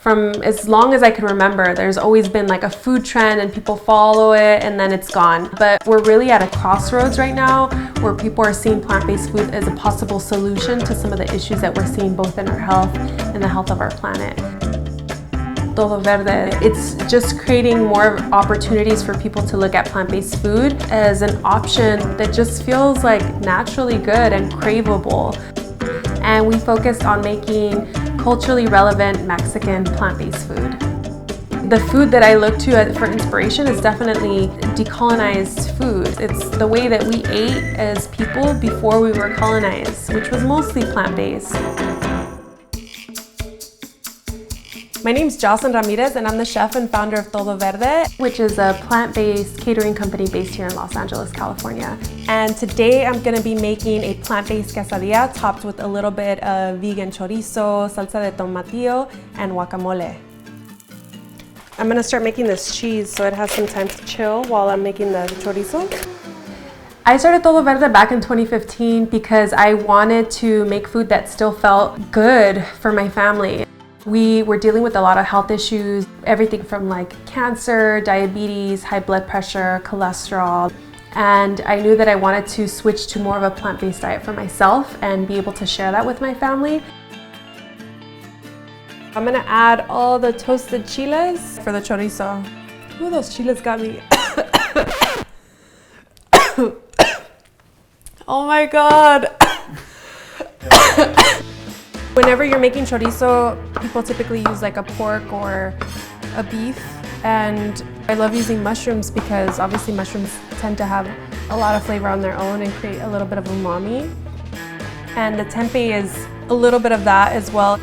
From as long as I can remember, there's always been like a food trend and people follow it and then it's gone. But we're really at a crossroads right now where people are seeing plant-based food as a possible solution to some of the issues that we're seeing both in our health and the health of our planet. Todo Verde, it's just creating more opportunities for people to look at plant-based food as an option that just feels like naturally good and craveable. And we focused on making culturally relevant Mexican plant-based food. The food that I look to for inspiration is definitely decolonized food. It's the way that we ate as people before we were colonized, which was mostly plant-based. My name's Jocelyn Ramirez and I'm the chef and founder of Todo Verde, which is a plant-based catering company based here in Los Angeles, California. And today I'm gonna be making a plant-based quesadilla topped with a little bit of vegan chorizo, salsa de tomatillo, and guacamole. I'm gonna start making this cheese so it has some time to chill while I'm making the chorizo. I started Todo Verde back in 2015 because I wanted to make food that still felt good for my family. We were dealing with a lot of health issues, everything from like cancer, diabetes, high blood pressure, cholesterol. And I knew that I wanted to switch to more of a plant-based diet for myself and be able to share that with my family. I'm gonna add all the toasted chiles for the chorizo. Ooh, those chiles got me. Oh my God. Whenever you're making chorizo, people typically use like a pork or a beef. And I love using mushrooms because obviously mushrooms tend to have a lot of flavor on their own and create a little bit of umami. And the tempeh is a little bit of that as well.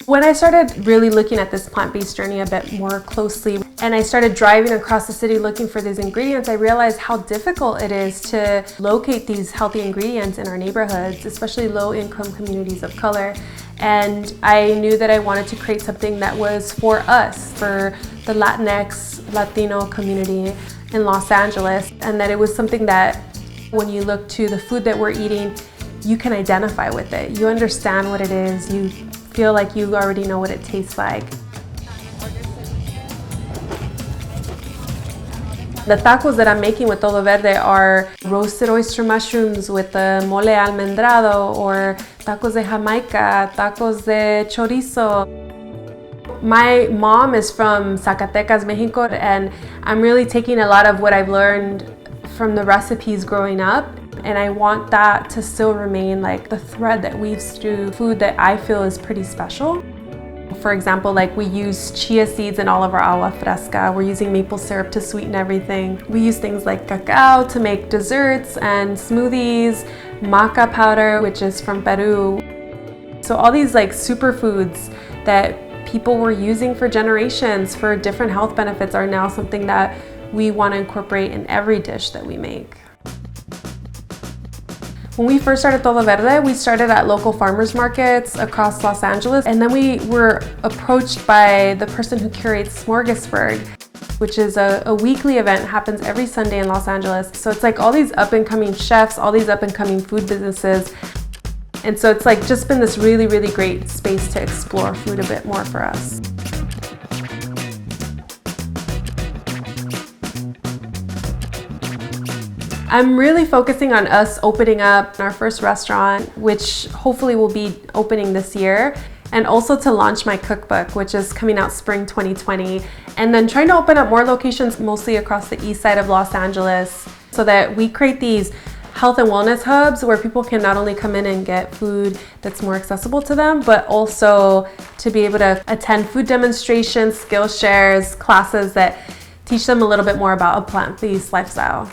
When I started really looking at this plant-based journey a bit more closely, and I started driving across the city looking for these ingredients, I realized how difficult it is to locate these healthy ingredients in our neighborhoods, especially low-income communities of color. And I knew that I wanted to create something that was for us, for the Latinx, Latino community in Los Angeles, and that it was something that when you look to the food that we're eating, you can identify with it. You understand what it is. You feel like you already know what it tastes like. The tacos that I'm making with Todo Verde are roasted oyster mushrooms with the mole almendrado, or tacos de Jamaica, tacos de chorizo. My mom is from Zacatecas, Mexico, and I'm really taking a lot of what I've learned from the recipes growing up, and I want that to still remain like the thread that weaves through food that I feel is pretty special. For example, like we use chia seeds in all of our agua fresca. We're using maple syrup to sweeten everything. We use things like cacao to make desserts and smoothies, maca powder, which is from Peru. So all these like superfoods that people were using for generations for different health benefits are now something that we want to incorporate in every dish that we make. When we first started Todo Verde, we started at local farmers markets across Los Angeles, and then we were approached by the person who curates Smorgasburg, which is a weekly event, happens every Sunday in Los Angeles. So it's like all these up-and-coming chefs, all these up-and-coming food businesses. And so it's like just been this really, really great space to explore food a bit more for us. I'm really focusing on us opening up our first restaurant, which hopefully will be opening this year, and also to launch my cookbook, which is coming out spring 2020, and then trying to open up more locations mostly across the east side of Los Angeles so that we create these health and wellness hubs where people can not only come in and get food that's more accessible to them, but also to be able to attend food demonstrations, skill shares, classes that teach them a little bit more about a plant-based lifestyle.